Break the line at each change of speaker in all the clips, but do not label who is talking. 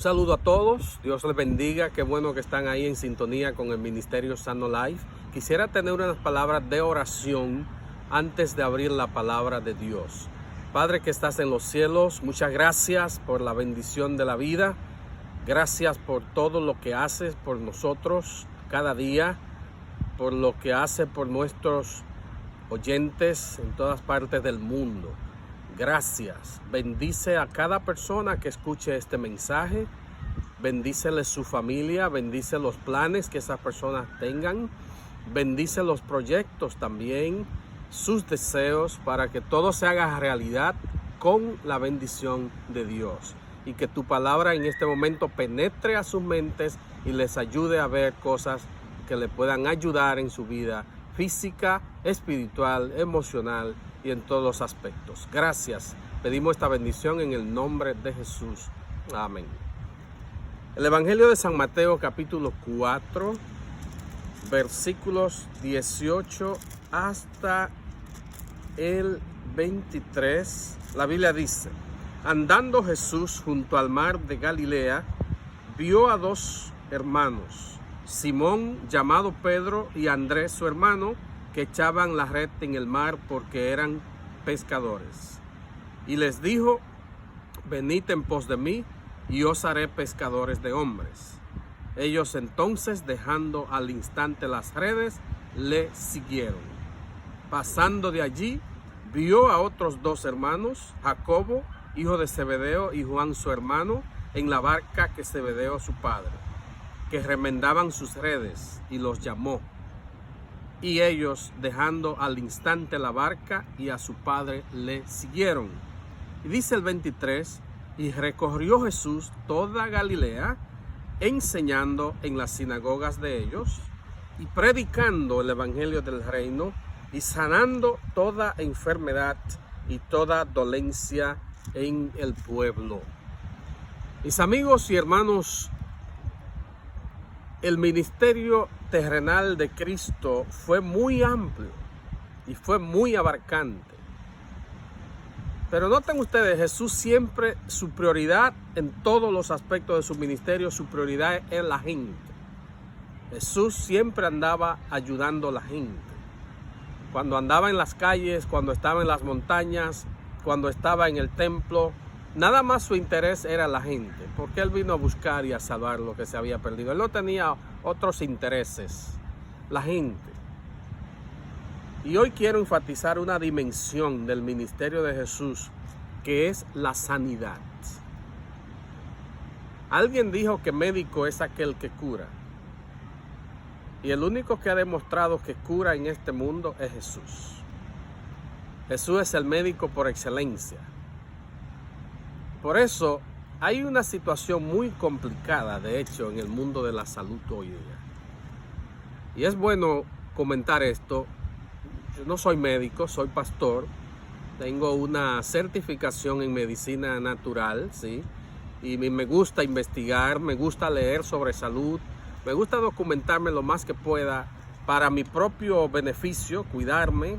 Un saludo a todos, Dios les bendiga, qué bueno que están ahí en sintonía con el Ministerio Sano Life. Quisiera tener unas palabras de oración antes de abrir la palabra de Dios. Padre que estás en los cielos, muchas gracias por la bendición de la vida. Gracias por todo lo que haces por nosotros cada día, por lo que haces por nuestros oyentes en todas partes del mundo. Gracias. Bendice a cada persona que escuche este mensaje. Bendícele su familia, bendice los planes que esas personas tengan. Bendice los proyectos también, sus deseos, para que todo se haga realidad con la bendición de Dios. Y que tu palabra en este momento penetre a sus mentes y les ayude a ver cosas que le puedan ayudar en su vida física, espiritual, emocional y en todos los aspectos. Gracias. Pedimos esta bendición en el nombre de Jesús. Amén. El Evangelio de San Mateo, capítulo 4, versículos 18 hasta el 23. La Biblia dice: andando Jesús junto al mar de Galilea, vio a dos hermanos, Simón, llamado Pedro, y Andrés, su hermano, que echaban la red en el mar porque eran pescadores. Y les dijo: venid en pos de mí, y os haré pescadores de hombres. Ellos entonces, dejando al instante las redes, le siguieron. Pasando de allí, vio a otros dos hermanos, Jacobo, hijo de Zebedeo, y Juan, su hermano, en la barca que Zebedeo, su padre, que remendaban sus redes, y los llamó. Y ellos, dejando al instante la barca y a su padre, le siguieron. Y dice el 23, y recorrió Jesús toda Galilea, enseñando en las sinagogas de ellos, y predicando el evangelio del reino, y sanando toda enfermedad y toda dolencia en el pueblo. Mis amigos y hermanos, el ministerio terrenal de Cristo fue muy amplio y fue muy abarcante. Pero noten ustedes, Jesús siempre, su prioridad en todos los aspectos de su ministerio, su prioridad es la gente. Jesús siempre andaba ayudando a la gente. Cuando andaba en las calles, cuando estaba en las montañas, cuando estaba en el templo, nada más su interés era la gente, porque Él vino a buscar y a salvar lo que se había perdido. Él no tenía otros intereses, la gente. Y hoy quiero enfatizar una dimensión del ministerio de Jesús, que es la sanidad. Alguien dijo que médico es aquel que cura. Y el único que ha demostrado que cura en este mundo es Jesús. Jesús es el médico por excelencia. Por eso hay una situación muy complicada, de hecho, en el mundo de la salud hoy día. Y es bueno comentar esto. Yo no soy médico, soy pastor. Tengo una certificación en medicina natural, ¿sí? Y me gusta investigar, me gusta leer sobre salud, me gusta documentarme lo más que pueda para mi propio beneficio, cuidarme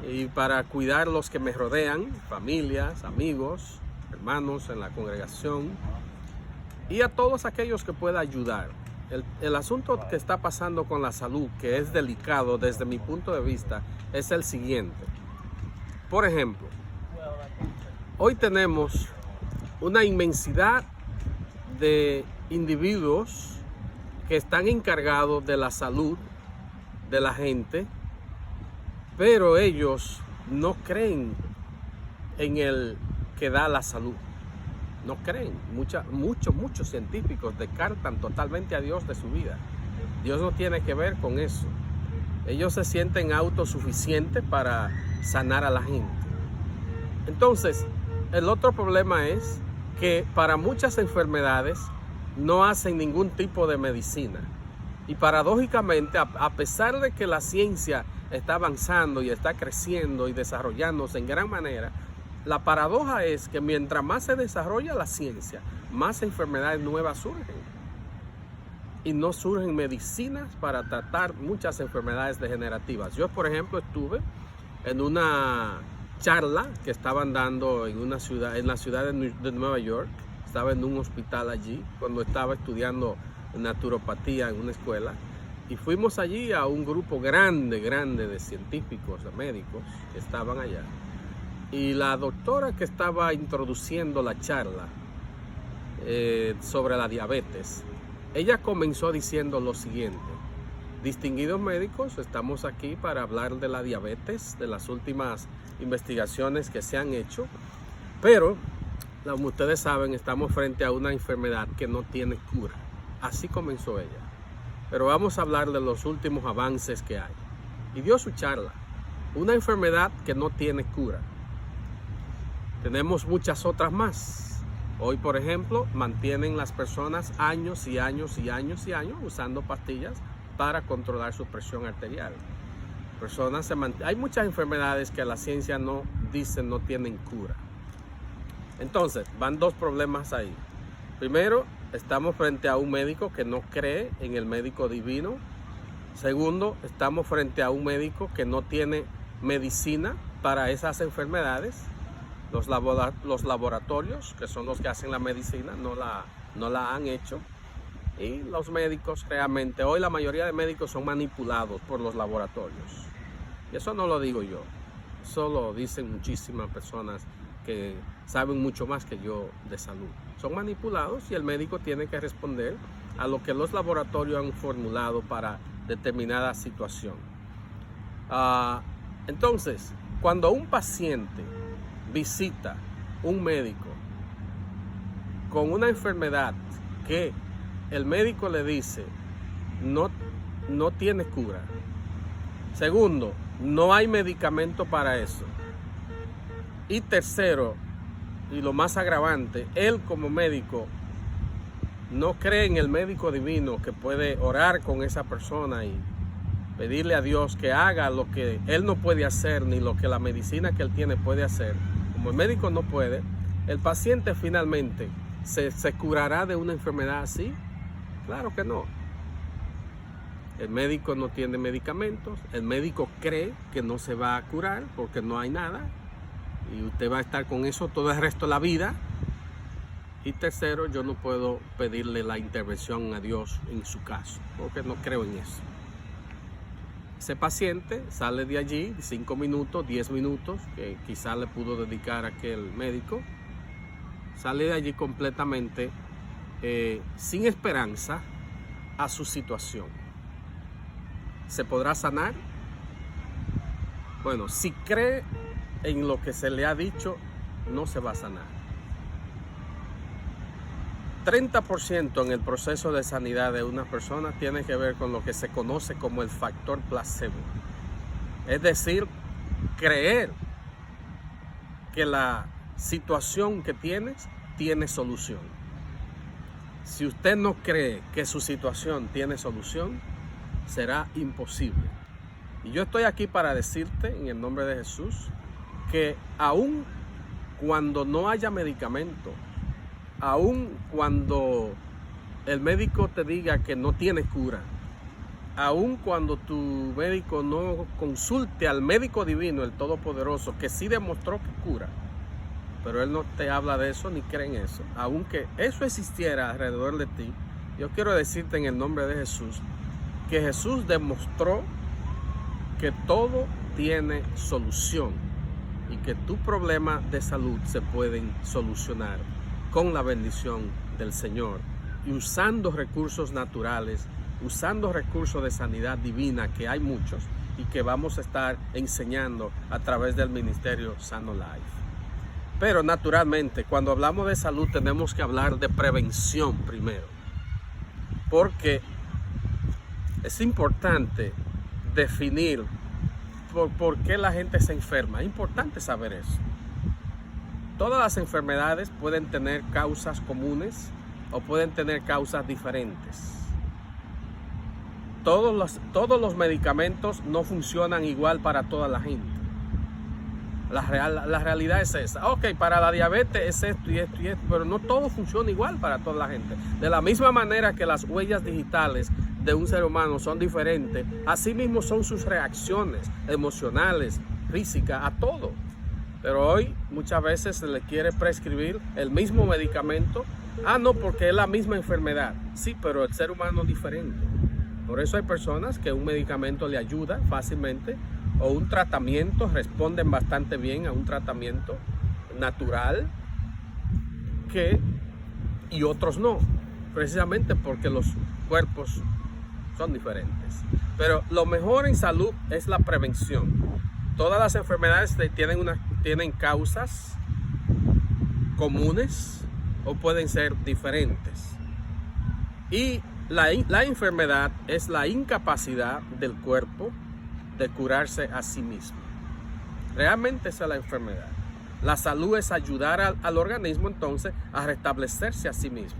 y para cuidar los que me rodean, familias, amigos, hermanos en la congregación y a todos aquellos que pueda ayudar. El asunto que está pasando con la salud, que es delicado desde mi punto de vista, es el siguiente. Por ejemplo, hoy tenemos una inmensidad de individuos que están encargados de la salud de la gente, pero ellos no creen en el que da la salud. No creen. Muchos científicos descartan totalmente a Dios de su vida. Dios no tiene que ver con eso. Ellos se sienten autosuficientes para sanar a la gente. Entonces, el otro problema es que para muchas enfermedades no hacen ningún tipo de medicina. Y paradójicamente, a pesar de que la ciencia está avanzando y está creciendo y desarrollándose en gran manera, la paradoja es que mientras más se desarrolla la ciencia, más enfermedades nuevas surgen. Y no surgen medicinas para tratar muchas enfermedades degenerativas. Yo, por ejemplo, estuve en una charla que estaban dando en la ciudad de Nueva York. estaba en un hospital allí, cuando estaba estudiando naturopatía en una escuela. Y fuimos allí a un grupo grande de científicos, de médicos que estaban allá. Y la doctora que estaba introduciendo la charla sobre la diabetes, ella comenzó diciendo lo siguiente: distinguidos médicos, estamos aquí para hablar de la diabetes, de las últimas investigaciones que se han hecho, pero como ustedes saben, estamos frente a una enfermedad que no tiene cura. Así comenzó ella. Pero vamos a hablar de los últimos avances que hay. Y dio su charla. Una enfermedad que no tiene cura. Tenemos muchas otras más. Hoy, por ejemplo, mantienen las personas años y años usando pastillas para controlar su presión arterial. Hay muchas enfermedades que la ciencia no dice no tienen cura. Entonces, van dos problemas ahí. Primero, estamos frente a un médico que no cree en el médico divino. Segundo, estamos frente a un médico que no tiene medicina para esas enfermedades. Los laboratorios, que son los que hacen la medicina, no la han hecho. Y los médicos realmente, hoy la mayoría de médicos son manipulados por los laboratorios. Y eso no lo digo yo, eso lo dicen muchísimas personas que saben mucho más que yo de salud. Son manipulados y el médico tiene que responder a lo que los laboratorios han formulado para determinada situación. Entonces, cuando un paciente visita un médico con una enfermedad que el médico le dice no tiene cura. Segundo, no hay medicamento para eso. Y tercero, y lo más agravante, él como médico no cree en el médico divino que puede orar con esa persona y pedirle a Dios que haga lo que él no puede hacer, ni lo que la medicina que él tiene puede hacer. Como el médico no puede, el paciente finalmente se curará de una enfermedad así. Claro que no. El médico no tiene medicamentos, el médico cree que no se va a curar porque no hay nada y usted va a estar con eso todo el resto de la vida. Y tercero, yo no puedo pedirle la intervención a Dios en su caso porque no creo en eso. Ese paciente sale de allí 5 minutos, 10 minutos que quizás le pudo dedicar a aquel médico, sale de allí completamente sin esperanza a su situación. ¿Se podrá sanar? Bueno, si cree en lo que se le ha dicho, no se va a sanar. 30% en el proceso de sanidad de una persona tiene que ver con lo que se conoce como el factor placebo. Es decir, creer que la situación que tienes tiene solución. Si usted no cree que su situación tiene solución, será imposible. Y yo estoy aquí para decirte, en el nombre de Jesús, que aun cuando no haya medicamento, aun cuando el médico te diga que no tiene cura, aun cuando tu médico no consulte al médico divino, el Todopoderoso, que sí demostró que cura, pero él no te habla de eso ni cree en eso, aunque eso existiera alrededor de ti, yo quiero decirte en el nombre de Jesús que Jesús demostró que todo tiene solución y que tus problemas de salud se pueden solucionar con la bendición del Señor y usando recursos naturales, usando recursos de sanidad divina, que hay muchos y que vamos a estar enseñando a través del ministerio Sano Life. Pero naturalmente, cuando hablamos de salud tenemos que hablar de prevención primero, porque es importante definir por qué la gente se enferma. Es importante saber eso. Todas las enfermedades pueden tener causas comunes o pueden tener causas diferentes. Todos los medicamentos no funcionan igual para toda la gente. La realidad es esa. Ok, para la diabetes es esto y esto y esto, pero no todo funciona igual para toda la gente. De la misma manera que las huellas digitales de un ser humano son diferentes, así mismo son sus reacciones emocionales, físicas, a todo. Pero hoy muchas veces se le quiere prescribir el mismo medicamento Ah, no, porque es la misma enfermedad. Sí, pero el ser humano es diferente. Por eso hay personas que un medicamento le ayuda fácilmente o un tratamiento, responden bastante bien a un tratamiento natural y otros no, precisamente porque los cuerpos son diferentes. Pero lo mejor en salud es la prevención. Todas las enfermedades tienen causas comunes o pueden ser diferentes. Y la enfermedad es la incapacidad del cuerpo de curarse a sí mismo. Realmente esa es la enfermedad. La salud es ayudar al organismo entonces a restablecerse a sí mismo.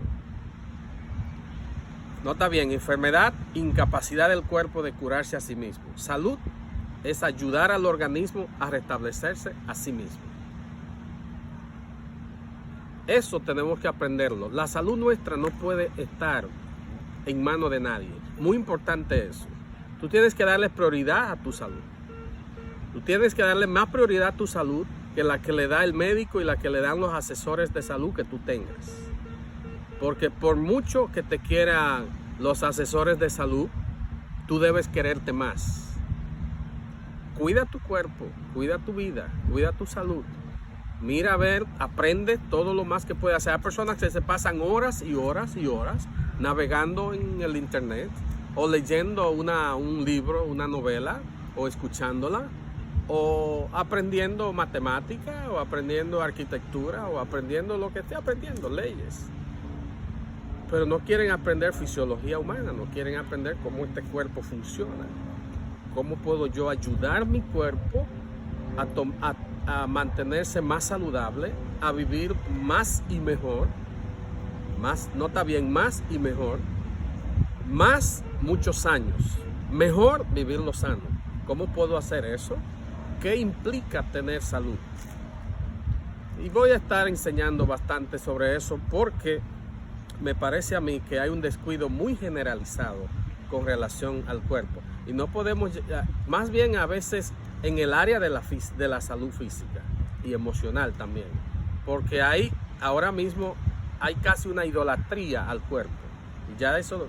Nota bien, enfermedad, incapacidad del cuerpo de curarse a sí mismo. Salud es ayudar al organismo a restablecerse a sí mismo. Eso tenemos que aprenderlo. La salud nuestra no puede estar en manos de nadie. Muy importante eso. Tú tienes que darle prioridad a tu salud. Tú tienes que darle más prioridad a tu salud que la que le da el médico y la que le dan los asesores de salud que tú tengas. Porque por mucho que te quieran los asesores de salud, tú debes quererte más. Cuida tu cuerpo, cuida tu vida, cuida tu salud. Mira a ver, aprende todo lo más que puedas hacer. Hay personas que se pasan horas y horas y horas navegando en el internet o leyendo un libro, una novela o escuchándola o aprendiendo matemática o aprendiendo arquitectura o aprendiendo lo que esté aprendiendo, leyes. Pero no quieren aprender fisiología humana, no quieren aprender cómo este cuerpo funciona. ¿Cómo puedo yo ayudar mi cuerpo a mantenerse más saludable, a vivir más y mejor? Más, nota bien, más y mejor. Más muchos años. Mejor vivirlo sano. ¿Cómo puedo hacer eso? ¿Qué implica tener salud? Y voy a estar enseñando bastante sobre eso porque me parece a mí que hay un descuido muy generalizado con relación al cuerpo. Y no podemos, más bien a veces en el área de la salud física y emocional también. Porque ahora mismo hay casi una idolatría al cuerpo. Y ya eso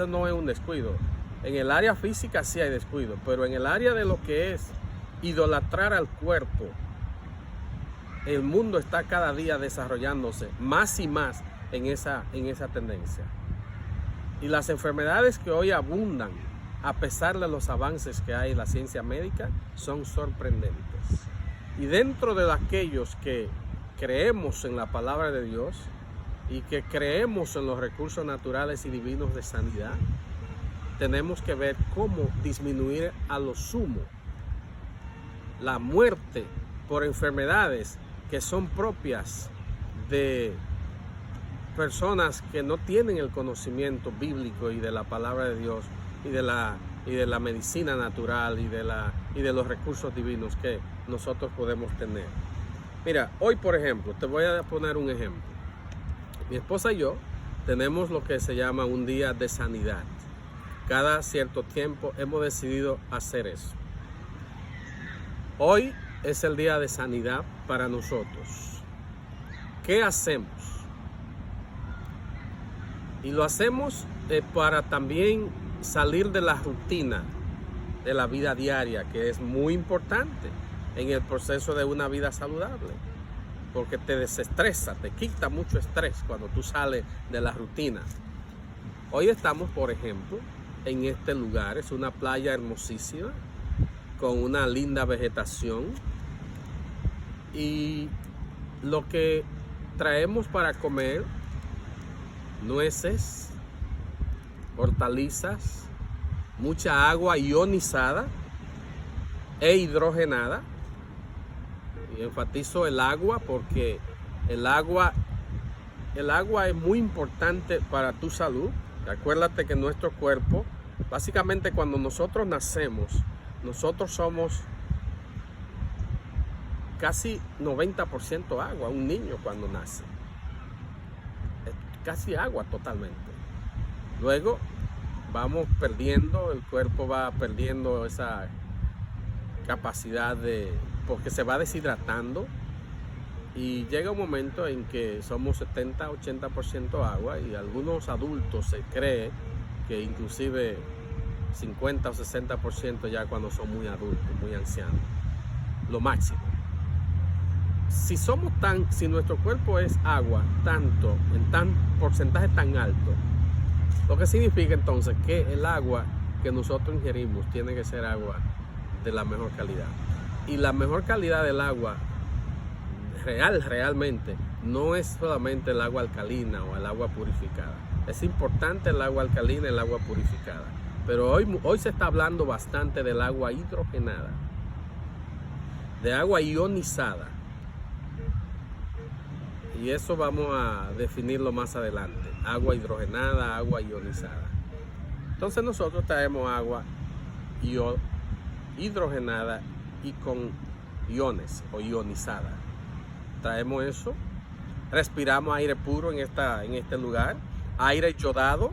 no es un descuido. En el área física sí hay descuido, pero en el área de lo que es idolatrar al cuerpo, el mundo está cada día desarrollándose más y más en esa tendencia. Y las enfermedades que hoy abundan, a pesar de los avances que hay en la ciencia médica, son sorprendentes. Y dentro de aquellos que creemos en la palabra de Dios y que creemos en los recursos naturales y divinos de sanidad, tenemos que ver cómo disminuir a lo sumo la muerte por enfermedades que son propias de personas que no tienen el conocimiento bíblico y de la palabra de Dios y de la medicina natural y de los recursos divinos que nosotros podemos tener. Mira, hoy por ejemplo, te voy a poner un ejemplo. Mi esposa y yo tenemos lo que se llama un día de sanidad. Cada cierto tiempo hemos decidido hacer eso. Hoy es el día de sanidad para nosotros. ¿Qué hacemos? Y lo hacemos para también salir de la rutina de la vida diaria, que es muy importante en el proceso de una vida saludable, porque te desestresa, te quita mucho estrés cuando tú sales de la rutina. Hoy estamos, por ejemplo, en este lugar, es una playa hermosísima, con una linda vegetación, y lo que traemos para comer: nueces, hortalizas, mucha agua ionizada e hidrogenada. Y enfatizo el agua porque el agua es muy importante para tu salud. Acuérdate que nuestro cuerpo, básicamente cuando nosotros nacemos, nosotros somos casi 90% agua. Un niño cuando nace es casi agua totalmente. Luego vamos perdiendo, el cuerpo va perdiendo esa capacidad porque se va deshidratando Y llega un momento en que somos 70-80% agua y algunos adultos se cree que inclusive 50 o 60% ya cuando son muy adultos, muy ancianos, lo máximo. Si nuestro cuerpo es agua, tanto, en tan porcentaje tan alto, lo que significa entonces que el agua que nosotros ingerimos tiene que ser agua de la mejor calidad. Y la mejor calidad del agua realmente no es solamente el agua alcalina o el agua purificada. Es importante el agua alcalina y el agua purificada. Pero hoy se está hablando bastante del agua hidrogenada, de agua ionizada. Y eso vamos a definirlo más adelante. Agua hidrogenada, agua ionizada. Entonces nosotros traemos agua hidrogenada y con iones o ionizada. Traemos eso, respiramos aire puro en este lugar, aire yodado.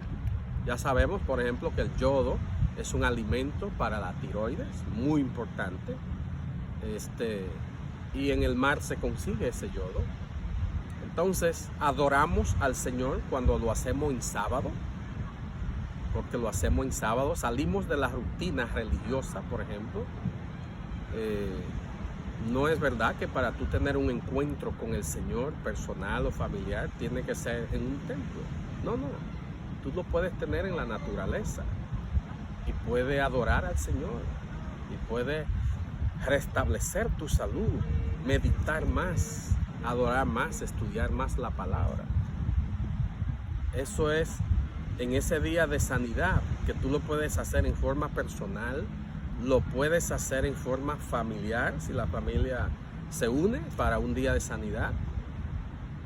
Ya sabemos, por ejemplo, que el yodo es un alimento para la tiroides, muy importante. Y en el mar se consigue ese yodo. Entonces, adoramos al Señor cuando lo hacemos en sábado, porque lo hacemos en sábado. Salimos de la rutina religiosa, por ejemplo. No es verdad que para tú tener un encuentro con el Señor personal o familiar tiene que ser en un templo. No. Tú lo puedes tener en la naturaleza y puedes adorar al Señor y puedes restablecer tu salud, meditar más, adorar más, estudiar más la palabra. Eso es en ese día de sanidad, que tú lo puedes hacer en forma personal, lo puedes hacer en forma familiar, si la familia se une para un día de sanidad.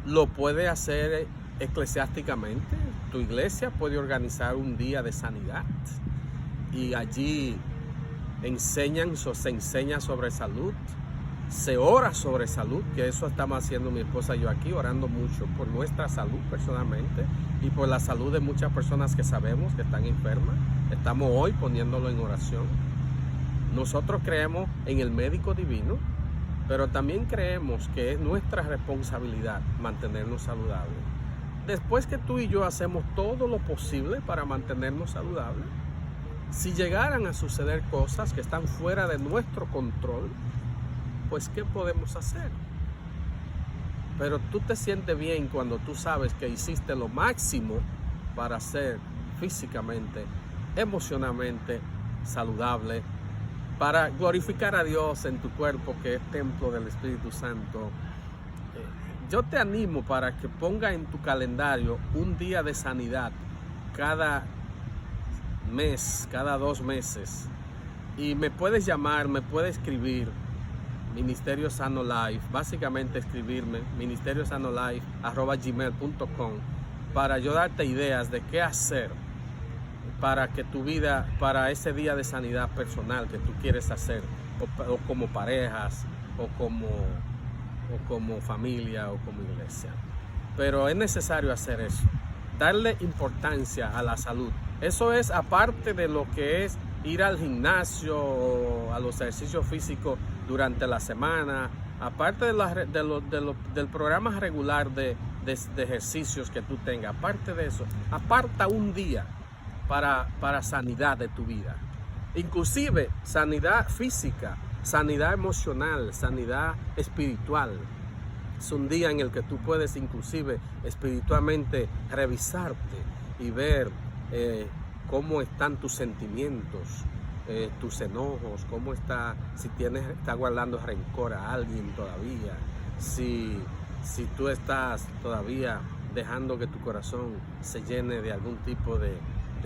Lo puedes hacer eclesiásticamente. Tu iglesia puede organizar un día de sanidad y allí se enseña sobre salud, se ora sobre salud, que eso estamos haciendo mi esposa y yo aquí, orando mucho por nuestra salud personalmente y por la salud de muchas personas que sabemos que están enfermas. Estamos hoy poniéndolo en oración. Nosotros creemos en el médico divino, pero también creemos que es nuestra responsabilidad mantenernos saludables. Después que tú y yo hacemos todo lo posible para mantenernos saludables, si llegaran a suceder cosas que están fuera de nuestro control, pues ¿qué podemos hacer? Pero tú te sientes bien cuando tú sabes que hiciste lo máximo para ser físicamente, emocionalmente saludable, para glorificar a Dios en tu cuerpo, que es templo del Espíritu Santo. Yo te animo para que ponga en tu calendario un día de sanidad cada mes, cada 2 meses. Y me puedes llamar, me puedes escribir, Ministerio Sano Life, básicamente escribirme, ministeriosanolife@gmail.com, para yo darte ideas de qué hacer para que tu vida, para ese día de sanidad personal que tú quieres hacer, o como parejas, o como familia, o como iglesia. Pero es necesario hacer eso, darle importancia a la salud. Eso es aparte de lo que es ir al gimnasio o a los ejercicios físicos durante la semana, aparte del programa regular de ejercicios que tú tengas. Aparte de eso, aparta un día para sanidad de tu vida, inclusive sanidad física, sanidad emocional, sanidad espiritual. Es un día en el que tú puedes inclusive espiritualmente revisarte y ver cómo están tus sentimientos, tus enojos, cómo está, si estás guardando rencor a alguien todavía, si tú estás todavía dejando que tu corazón se llene de algún tipo de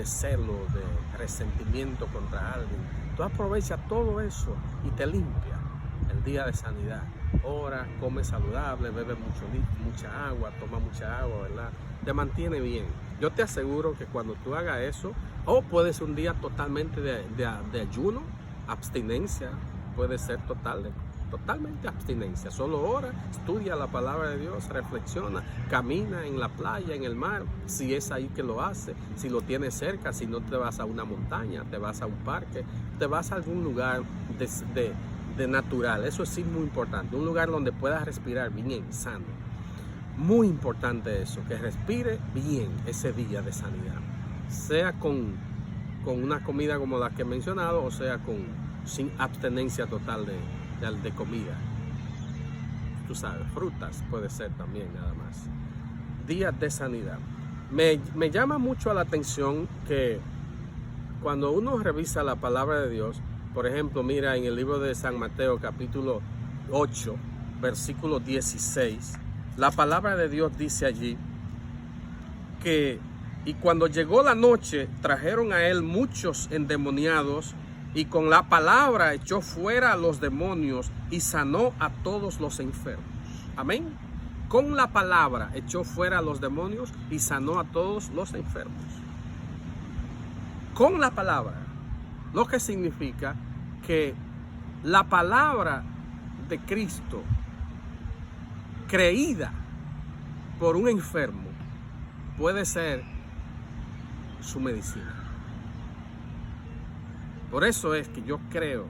celo, de resentimiento contra alguien. Tú aprovecha todo eso y te limpia el día de sanidad. Ora, come saludable, bebe mucha agua, toma mucha agua, ¿verdad? Te mantiene bien. Yo te aseguro que cuando tú hagas eso, puede ser un día totalmente de ayuno, abstinencia, puede ser totalmente abstinencia. Solo ora, estudia la palabra de Dios, reflexiona, camina en la playa, en el mar, si es ahí que lo hace, si lo tienes cerca, si no te vas a una montaña, te vas a un parque, te vas a algún lugar de de natural. Eso sí es muy importante. Un lugar donde puedas respirar bien, sano. Muy importante eso, que respire bien ese día de sanidad. Sea con una comida como la que he mencionado, o sea sin abstenencia total de comida. Tú sabes, frutas puede ser también nada más. Días de sanidad. Me llama mucho la atención que cuando uno revisa la palabra de Dios, por ejemplo, mira en el libro de San Mateo capítulo 8, versículo 16, la palabra de Dios dice allí que y cuando llegó la noche trajeron a él muchos endemoniados y con la palabra echó fuera a los demonios y sanó a todos los enfermos. Amén. Con la palabra echó fuera a los demonios y sanó a todos los enfermos. Con la palabra, lo que significa que la palabra de Cristo creída por un enfermo puede ser su medicina. Por eso es que yo creo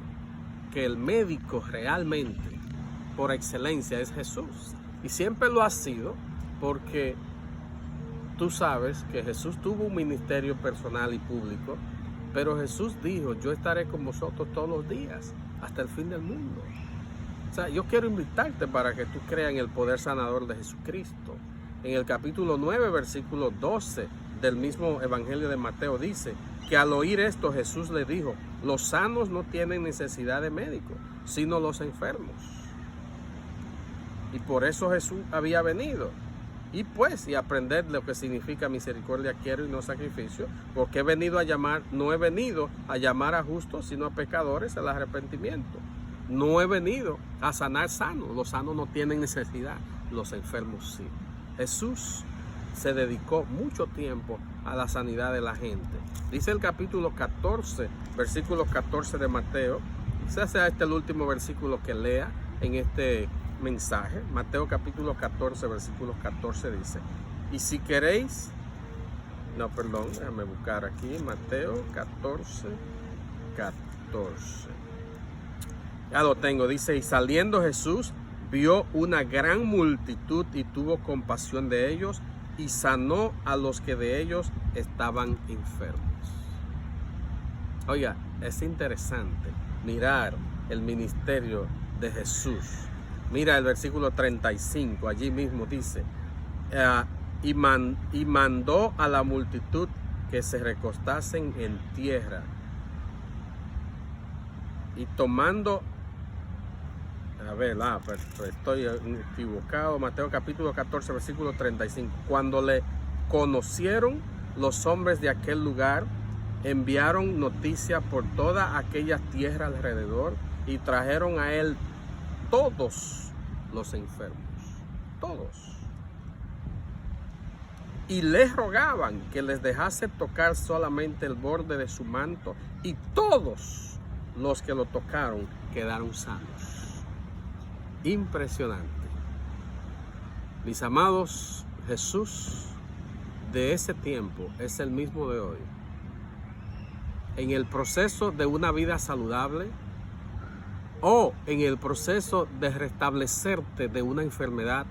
que el médico realmente por excelencia es Jesús. Y siempre lo ha sido, porque tú sabes que Jesús tuvo un ministerio personal y público, pero Jesús dijo, yo estaré con vosotros todos los días, hasta el fin del mundo. O sea, yo quiero invitarte para que tú creas en el poder sanador de Jesucristo. En el capítulo 9, versículo 12 del mismo Evangelio de Mateo dice que al oír esto Jesús le dijo, los sanos no tienen necesidad de médico, sino los enfermos. Y por eso Jesús había venido. Y aprender lo que significa misericordia quiero y no sacrificio, porque no he venido a llamar a justos, sino a pecadores al arrepentimiento. No he venido a sanar sanos. Los sanos no tienen necesidad, los enfermos sí. Jesús se dedicó mucho tiempo a la sanidad de la gente. Dice el capítulo 14, versículo 14 de Mateo. Quizás sea este el último versículo que lea en este mensaje. Mateo capítulo 14, versículo 14 dice, y si queréis, déjame buscar aquí, Mateo 14. Ya lo tengo, dice, y saliendo Jesús vio una gran multitud y tuvo compasión de ellos y sanó a los que de ellos estaban enfermos. Oiga, es interesante mirar el ministerio de Jesús. Mira el versículo 35, allí mismo dice, y mandó a la multitud que se recostasen en tierra. Y tomando, estoy equivocado, Mateo capítulo 14, versículo 35. Cuando le conocieron los hombres de aquel lugar, enviaron noticia por toda aquella tierra alrededor y trajeron a él todos los enfermos, todos. Y les rogaban que les dejase tocar solamente el borde de su manto, y todos los que lo tocaron quedaron sanos. Impresionante. Mis amados, Jesús de ese tiempo es el mismo de hoy. En el proceso de una vida saludable, o en el proceso de restablecerte de una enfermedad,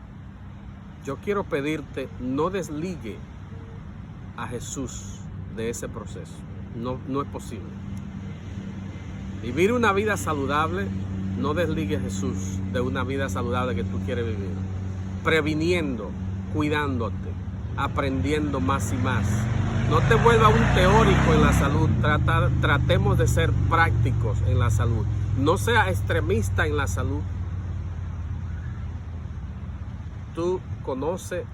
yo quiero pedirte, no desligue a Jesús de ese proceso. No es posible. Vivir una vida saludable, no desligue a Jesús de una vida saludable que tú quieres vivir. Previniendo, cuidándote, aprendiendo más y más. No te vuelvas un teórico en la salud. Tratemos de ser prácticos en la salud. No sea extremista en la salud. Tú conoce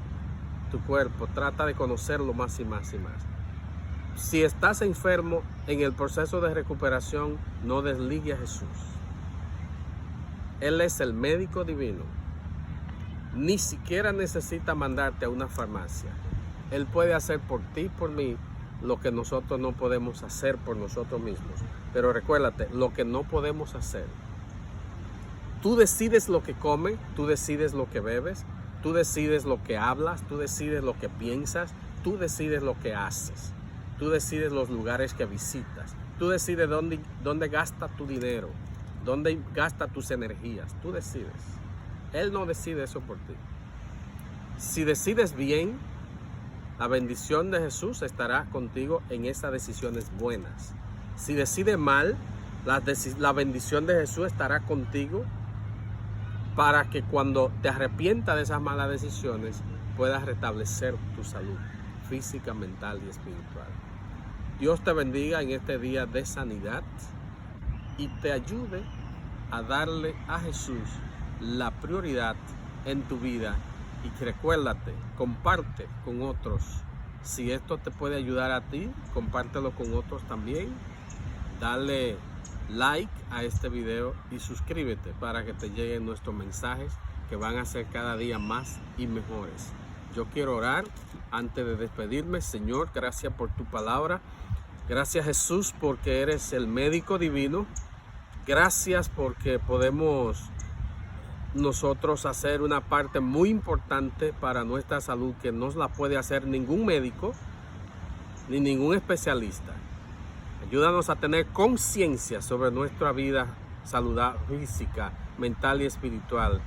tu cuerpo, trata de conocerlo más y más y más. Si estás enfermo en el proceso de recuperación, no desligue a Jesús. Él es el médico divino. Ni siquiera necesita mandarte a una farmacia. Él puede hacer por ti y por mí lo que nosotros no podemos hacer por nosotros mismos. Pero recuérdate, lo que no podemos hacer. Tú decides lo que comes, tú decides lo que bebes, tú decides lo que hablas, tú decides lo que piensas, tú decides lo que haces, tú decides los lugares que visitas, tú decides dónde gastas tu dinero. ¿Dónde gasta tus energías? Tú decides. Él no decide eso por ti. Si decides bien, la bendición de Jesús estará contigo en esas decisiones buenas. Si decides mal, la bendición de Jesús estará contigo para que cuando te arrepientas de esas malas decisiones puedas restablecer tu salud física, mental y espiritual. Dios te bendiga en este día de sanidad y te ayude a darle a Jesús la prioridad en tu vida. Y recuérdate, comparte con otros. Si esto te puede ayudar a ti, compártelo con otros también. Dale like a este video y suscríbete para que te lleguen nuestros mensajes que van a ser cada día más y mejores. Yo quiero orar antes de despedirme. Señor, gracias por tu palabra. Gracias, Jesús, porque eres el médico divino. Gracias porque podemos nosotros hacer una parte muy importante para nuestra salud que no la puede hacer ningún médico ni ningún especialista. Ayúdanos a tener conciencia sobre nuestra vida saludable, física, mental y espiritual,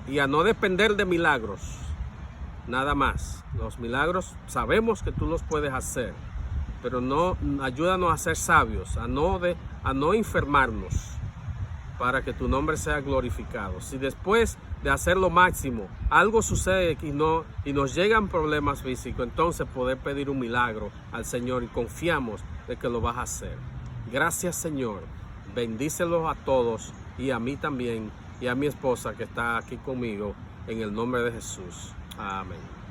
y a no depender de milagros, nada más. Los milagros sabemos que tú los puedes hacer, pero no, ayúdanos a ser sabios, a no enfermarnos, para que tu nombre sea glorificado. Si después de hacer lo máximo algo sucede y nos llegan problemas físicos, entonces poder pedir un milagro al Señor y confiamos de que lo vas a hacer. Gracias, Señor. Bendícelos a todos y a mí también y a mi esposa que está aquí conmigo, en el nombre de Jesús. Amén.